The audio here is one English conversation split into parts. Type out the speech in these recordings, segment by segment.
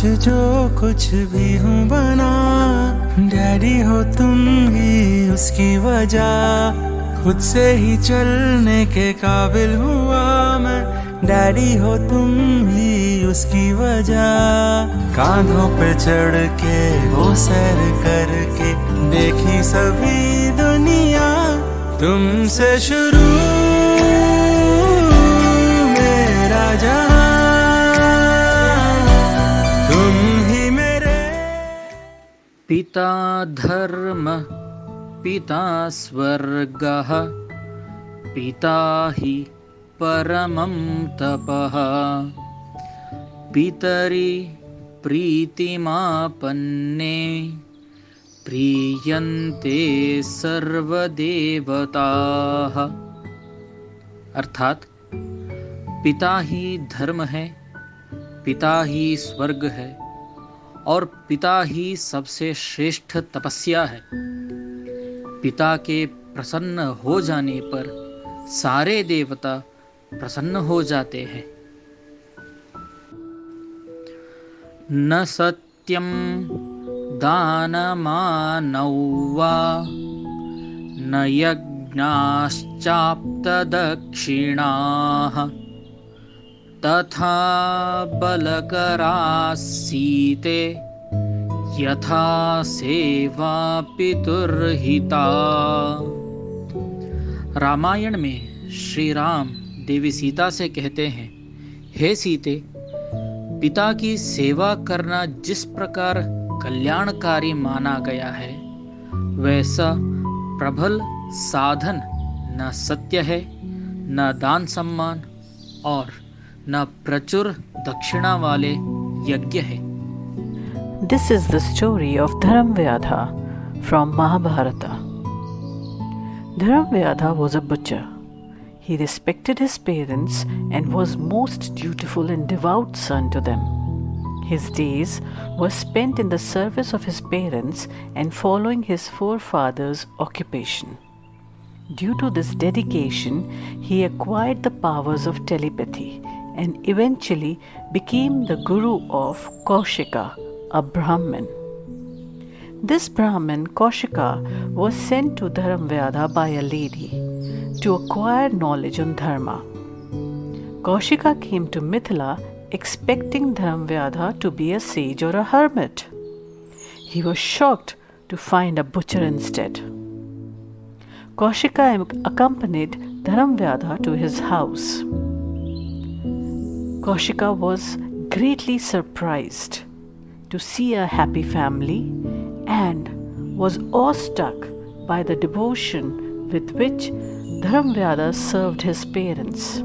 जो कुछ भी हूँ बना, डैडी हो तुम ही उसकी वजह। खुद से ही चलने के काबिल हुआ मैं, डैडी हो तुम ही उसकी वजह। कांधों पे चढ़ के वो सैर करके देखी सभी दुनिया, तुमसे शुरू मेरा जहां, तुम ही मेरे। पिता धर्म पिता स्वर्गः, पिता हि परमं तपः, पितरि प्रीतिमापन्ने, प्रीयन्ते सर्वदेवताः। अर्थात पिता ही धर्म है, पिता ही स्वर्ग है और पिता ही सबसे श्रेष्ठ तपस्या है। पिता के प्रसन्न हो जाने पर सारे देवता प्रसन्न हो जाते हैं। न सत्यं दानमानौ वा, न यज्ञाश्चाप्तदक्षिणाः, तथा बलकरासीते, यथा सेवा पितुर्हिता। रामायण में श्री राम देवी सीता से कहते हैं, हे सीते, पिता की सेवा करना जिस प्रकार कल्याणकारी माना गया है, वैसा प्रबल साधन न सत्य है, न दान सम्मान और न प्रचुर दक्षिणा वाले यज्ञ है। This is the story of Dharamvyadha from Mahabharata. Dharamvyadha was a butcher. He respected his parents and was most dutiful and devout son to them. His days were spent in the service of his parents and following his forefathers' occupation. Due to this dedication, he acquired the powers of telepathy and eventually became the guru of Kaushika, a Brahmin. This Brahmin, Kaushika, was sent to Dharamvyadha by a lady to acquire knowledge on dharma. Kaushika came to Mithila expecting Dharamvyadha to be a sage or a hermit. He was shocked to find a butcher instead. Kaushika accompanied Dharamvyadha to his house. Kaushika was greatly surprised to see a happy family and was awestruck by the devotion with which Dharamvyadha served his parents.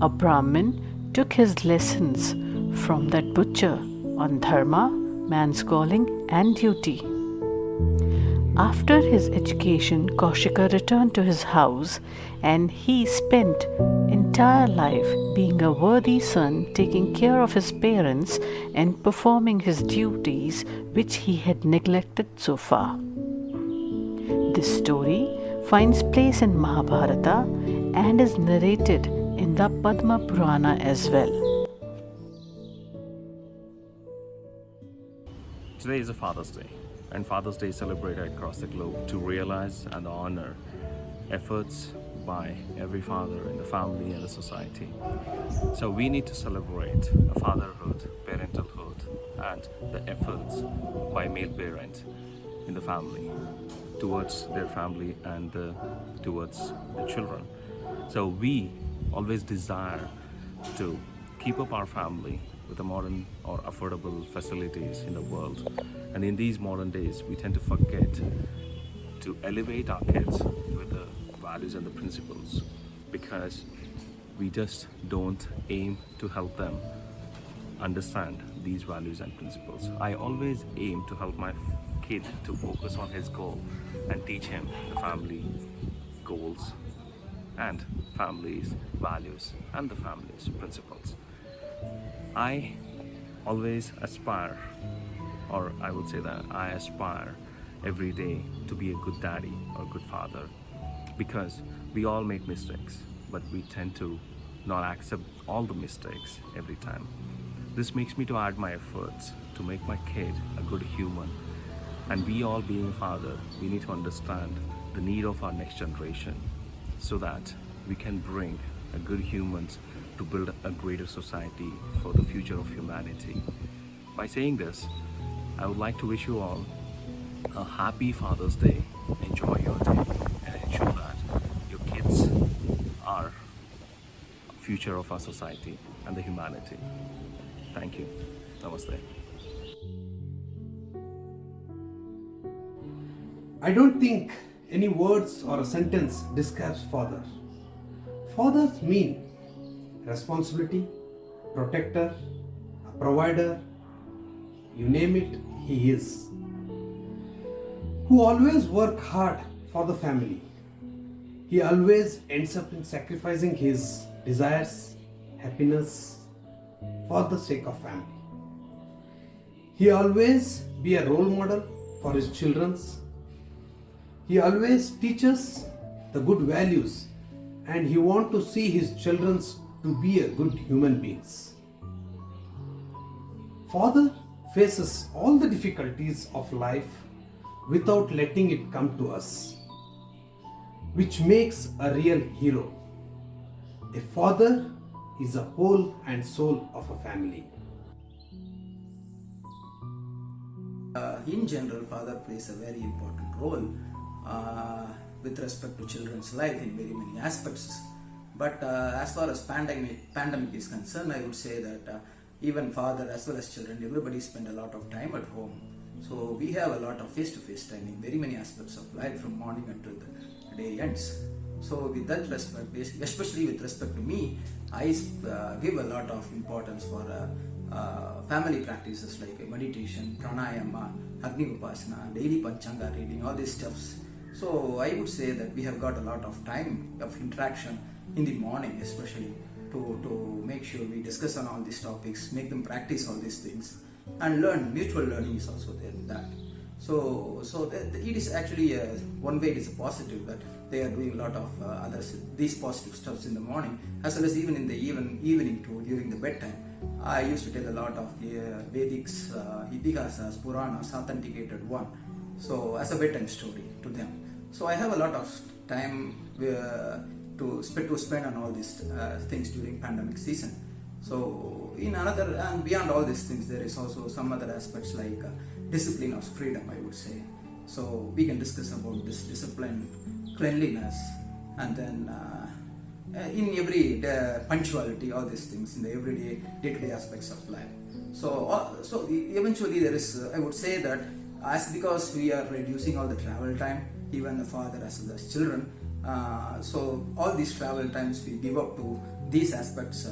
A Brahmin took his lessons from that butcher on dharma, man's calling and duty. After his education, Kaushika returned to his house and he spent entire life being a worthy son, taking care of his parents and performing his duties which he had neglected so far. This story finds place in Mahabharata and is narrated in the Padma Purana as well. Today is a Father's Day, and Father's Day is celebrated across the globe to realize and honor efforts by every father in the family and the society. So we need to celebrate the fatherhood, parentalhood, and the efforts by male parents in the family towards their family and towards the children. So we always desire to keep up our family with the modern or affordable facilities in the world. And in these modern days, we tend to forget to elevate our kids with the values and the principles, because we just don't aim to help them understand these values and principles. I always aim to help my kid to focus on his goal and teach him the family goals and family's values and the family's principles. I always aspire, or I would say that I aspire every day to be a good daddy or good father, because we all make mistakes, but we tend to not accept all the mistakes every time. This makes me to add my efforts to make my kid a good human. And we all being a father, we need to understand the need of our next generation so that we can bring a good humans to build a greater society for the future of humanity. By saying this, I would like to wish you all a happy Father's Day. Enjoy your day and ensure that your kids are future of our society and the humanity. Thank you. Namaste. I don't think any words or a sentence describes father. Fathers mean responsibility, protector, a provider, you name it, he is. Who always work hard for the family. He always ends up in sacrificing his desires, happiness for the sake of family. He always be a role model for his children's. He always teaches the good values and he want to see his children to be a good human beings. Father faces all the difficulties of life without letting it come to us, which makes a real hero. A father is the whole and soul of a family. In general, father plays a very important role with respect to children's life in very many aspects. But as far as pandemic is concerned, I would say that even father as well as children, everybody spend a lot of time at home. So we have a lot of face-to-face time in very many aspects of life from morning until the day ends. So with that respect, especially with respect to me, I give a lot of importance for family practices like meditation, pranayama, Agni Upasana, daily Panchanga reading, all these stuffs. So I would say that we have got a lot of time of interaction in the morning, especially to make sure we discuss on all these topics, make them practice all these things, and learn. Mutual learning is also there in that. So it is actually one way it is a positive that they are doing a lot of these positive stuffs in the morning, as well as even in the evening too, during the bedtime. I used to tell a lot of Vedics, Itihasas, Puranas, authenticated one, so as a bedtime story to them. So I have a lot of time to spend on all these things during pandemic season. So in another and beyond all these things, there is also some other aspects like discipline of freedom, I would say. So we can discuss about this discipline, cleanliness, and then in every punctuality, all these things in the everyday day-to-day aspects of life. So eventually there is, I would say that because we are reducing all the travel time, even the father as well as children, so all these travel times we give up to these aspects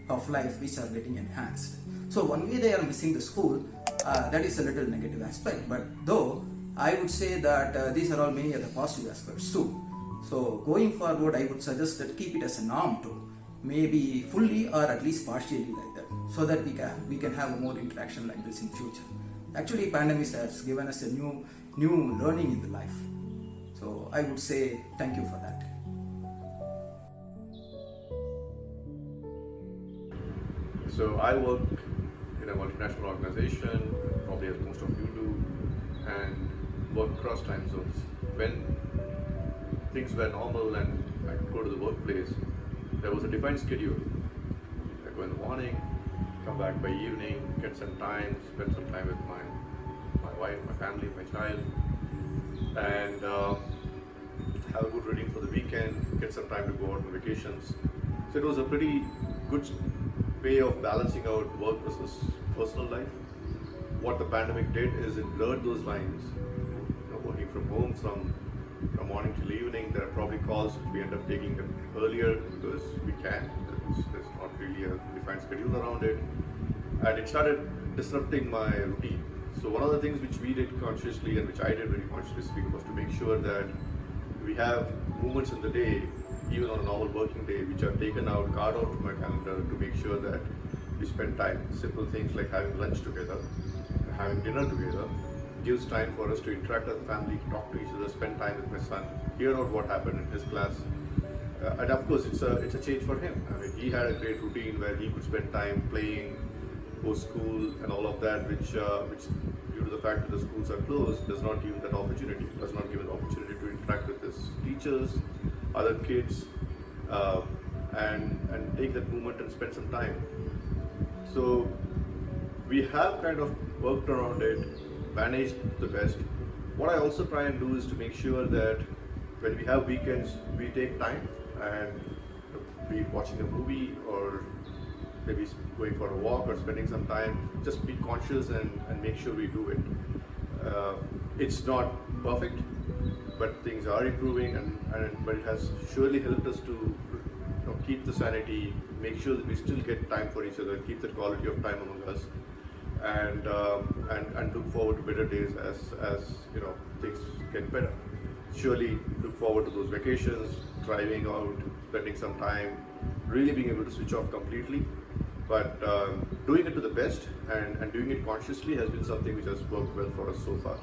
of life which are getting enhanced. So one way they are missing the school, that is a little negative aspect, but though I would say that these are all many other positive aspects too. So going forward, I would suggest that keep it as a norm too, maybe fully or at least partially like that, so that we can have a more interaction like this in future. Actually, pandemic has given us a new learning in the life. So I would say thank you for that. So I work in a multinational organization, probably as most of you do, and work across time zones. When things were normal and I could go to the workplace, there was a defined schedule. I go in the morning, come back by evening, get some time, spend some time with my wife, my family, my child, and have a good reading for the weekend, get some time to go out on vacations. So it was a pretty good way of balancing out work versus personal life. What the pandemic did is it blurred those lines. Working from home from morning till evening, there are probably calls which we end up taking them earlier because we can. There's not really a defined schedule around it, and it started disrupting my routine. So one of the things which we did consciously and which I did very consciously was to make sure that we have moments in the day, even on a normal working day, which are taken out, carved out from my calendar to make sure that we spend time. Simple things like having lunch together, having dinner together, gives time for us to interact as a family, talk to each other, spend time with my son, hear out what happened in his class. And of course, it's a change for him. I mean, he had a great routine where he could spend time playing, post school and all of that, which due to the fact that the schools are closed, does not give that opportunity, does not give an opportunity to interact with his teachers, other kids, uh, and take that moment and spend some time. So we have kind of worked around it, managed the best. What I also try and do is to make sure that when we have weekends, we take time and be it watching a movie or maybe going for a walk or spending some time, just be conscious and make sure we do it. It's not perfect, but things are improving, but it has surely helped us to keep the sanity, make sure that we still get time for each other, keep the quality of time among us, and look forward to better days as things get better. Surely look forward to those vacations, driving out, spending some time, really being able to switch off completely. But doing it to the best and doing it consciously has been something which has worked well for us so far.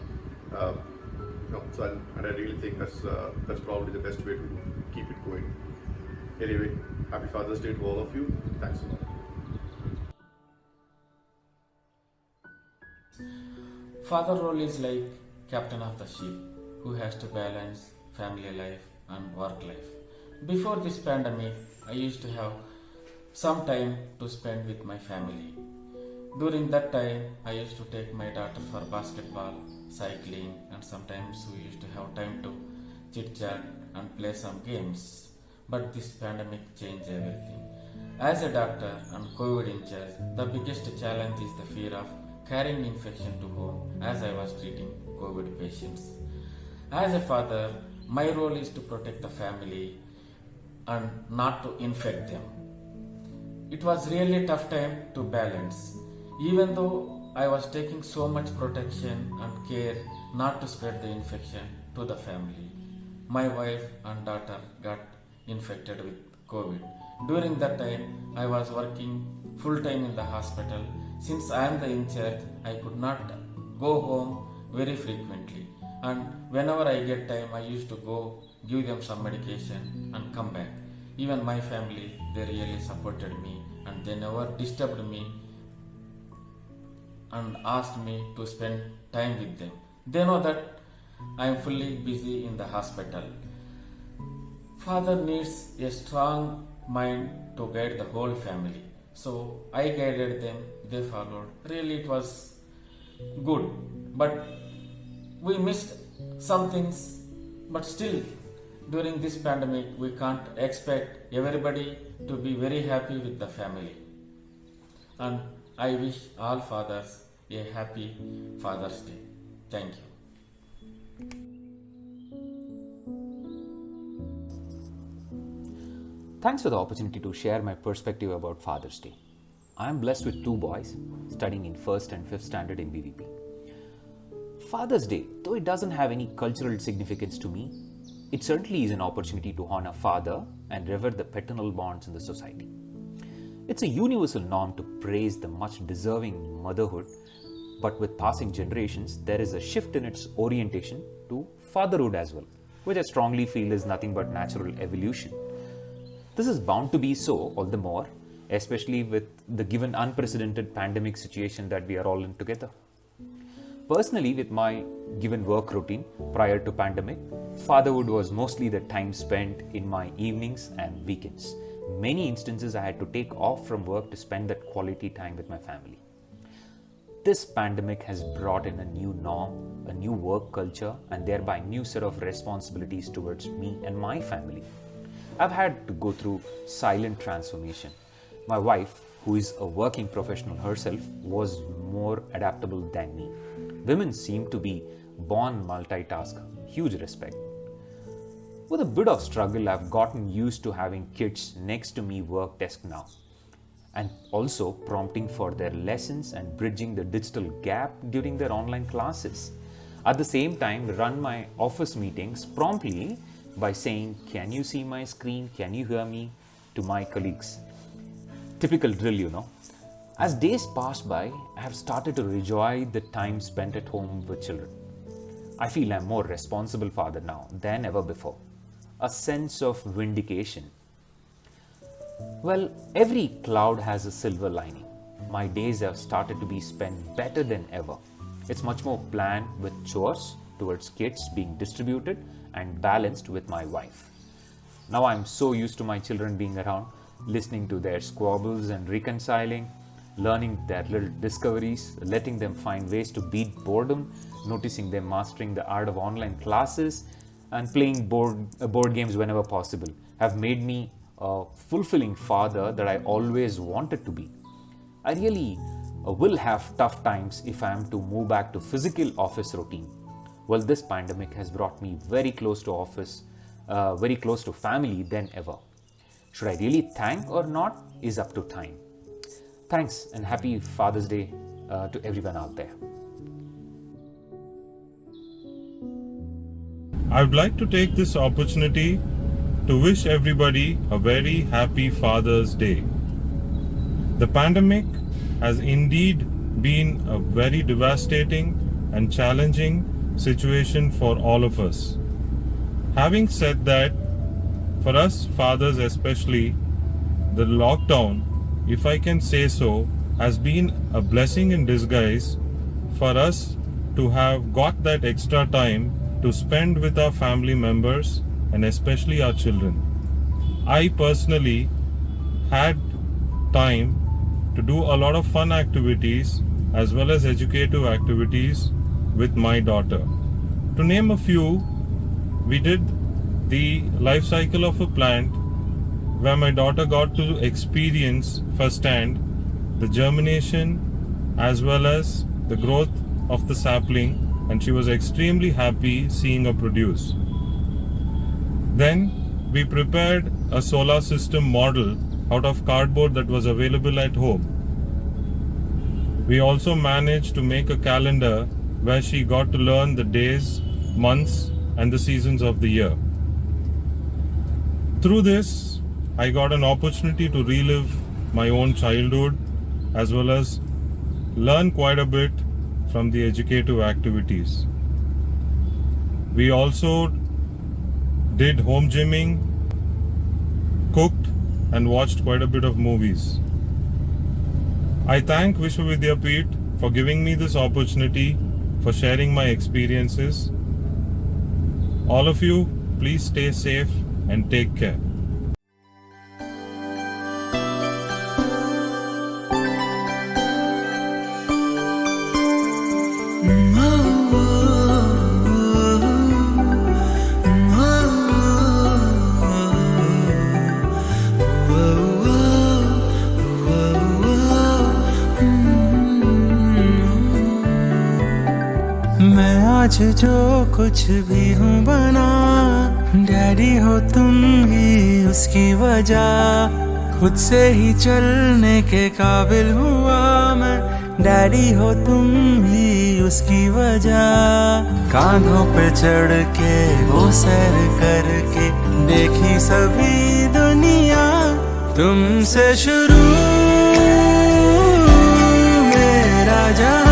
And I really think that's probably the best way to keep it going. Anyway, happy Father's Day to all of you. Thanks a lot. Father role is like captain of the ship who has to balance family life and work life. Before this pandemic, I used to have some time to spend with my family. During that time, I used to take my daughter for basketball, cycling, and sometimes we used to have time to chit chat and play some games. But this pandemic changed everything. As a doctor and COVID in charge, the biggest challenge is the fear of carrying infection to home as I was treating COVID patients. As a father, my role is to protect the family and not to infect them. It was really a tough time to balance. Even though I was taking so much protection and care not to spread the infection to the family, my wife and daughter got infected with COVID. During that time, I was working full time in the hospital. Since I am the in charge, I could not go home very frequently. And whenever I get time, I used to go give them some medication and come back. Even my family, they really supported me and they never disturbed me and asked me to spend time with them. They know that I am fully busy in the hospital. Father needs a strong mind to guide the whole family. So I guided them, they followed. Really it was good. But we missed some things, but still during this pandemic we can't expect everybody to be very happy with the family. And I wish all fathers a happy Father's Day. Thank you. Thanks for the opportunity to share my perspective about Father's Day. I am blessed with 2 boys studying in 1st and 5th standard in BVP. Father's Day, though it doesn't have any cultural significance to me, it certainly is an opportunity to honor father and revere the paternal bonds in the society. It's a universal norm to praise the much deserving motherhood, but with passing generations, there is a shift in its orientation to fatherhood as well, which I strongly feel is nothing but natural evolution. This is bound to be so, all the more, especially with the given unprecedented pandemic situation that we are all in together. Personally, with my given work routine prior to pandemic, fatherhood was mostly the time spent in my evenings and weekends. Many instances I had to take off from work to spend that quality time with my family. This pandemic has brought in a new norm, a new work culture, and thereby new set of responsibilities towards me and my family. I've had to go through silent transformation. My wife, who is a working professional herself, was more adaptable than me. Women seem to be born multitasker. Huge respect. With a bit of struggle, I've gotten used to having kids next to me work desk now, and also prompting for their lessons and bridging the digital gap during their online classes. At the same time, run my office meetings promptly by saying, "Can you see my screen? Can you hear me?" to my colleagues. Typical drill, you know. As days pass by, I have started to enjoy the time spent at home with children. I feel I'm more responsible father now than ever before. A sense of vindication. Well, every cloud has a silver lining. my days have started to be spent better than ever. It's much more planned with chores towards kids being distributed and balanced with my wife. Now I'm so used to my children being around, listening to their squabbles and reconciling, learning their little discoveries, letting them find ways to beat boredom, noticing them mastering the art of online classes, and playing board games whenever possible, have made me a fulfilling father that I always wanted to be. I really will have tough times if I am to move back to physical office routine. Well, this pandemic has brought me very close to office, very close to family than ever. Should I really thank or not is up to time. Thanks and happy Father's Day to everyone out there. I would like to take this opportunity to wish everybody a very happy Father's Day. The pandemic has indeed been a very devastating and challenging situation for all of us. Having said that, for us fathers especially, the lockdown, if I can say so, has been a blessing in disguise for us to have got that extra time to spend with our family members and especially our children. I personally had time to do a lot of fun activities as well as educative activities with my daughter. To name a few, we did the life cycle of a plant where my daughter got to experience firsthand the germination as well as the growth of the sapling, and she was extremely happy seeing her produce. Then we prepared a solar system model out of cardboard that was available at home. We also managed to make a calendar where she got to learn the days, months, and the seasons of the year. Through this, I got an opportunity to relive my own childhood as well as learn quite a bit from the educative activities. We also did home gymming, cooked, and watched quite a bit of movies. I thank Vishwavidyapeeth for giving me this opportunity, for sharing my experiences. All of you, please stay safe and take care. मैं आज जो कुछ भी हूँ बना, daddy हो तुम ही उसकी वजह। खुद से ही चलने के काबिल हुआ मैं, डैडी हो तुम ही उसकी वजह। कांधों पे चढ़ के वो सैर करके देखी सभी दुनिया, तुमसे शुरू मेरा जहां।